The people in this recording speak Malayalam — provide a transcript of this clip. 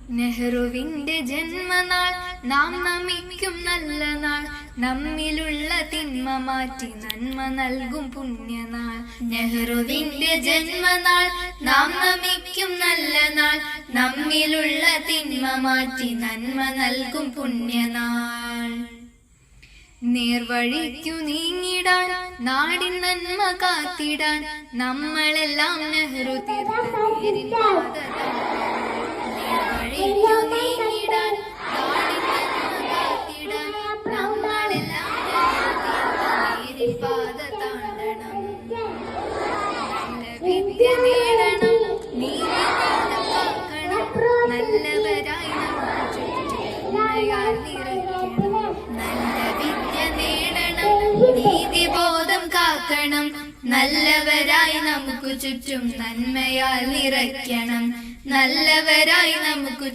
നെഹ്റുവിന്റെ ജന്മനാൾ നാം നമിക്കും നല്ല നാൾ, നമ്മിലുള്ള തിന്മ മാറ്റി നന്മ നൽകും പുണ്യനാൾ. നെഹ്റുവിന്റെ ജന്മനാൾ നാം നമിക്കും നല്ല നാൾ, നമ്മിലുള്ള തിന്മ മാറ്റി നന്മ നൽകും പുണ്യനാൾ. നേർവഴിക്കു നീങ്ങിടാൻ നാടിൻ നന്മ കാത്തിടാൻ, നമ്മളെല്ലാം നെഹ്റു തീർത്ത നേരിൻ പാത നേർവഴിക്കു നീങ്ങിടാൻ നാടിൻ നന്മ കാത്തിടാൻ, നമ്മളെല്ലാം നേരിൻ പാത താണ്ടണം. നല്ല വിദ്യ നേടണം, നീതിബോധം കാക്കണം, നല്ലവരായി നമ്മൾ ചുറ്റുമയാൽ നിറയ്ക്കണം. നല്ല വിദ്യ നേടണം, നീതിബോധം കാക്കണം, നല്ലവരായി നമുക്ക് ചുറ്റും നന്മയാൽ നിറയ്ക്കണം. നല്ലവരായി നമുക്ക്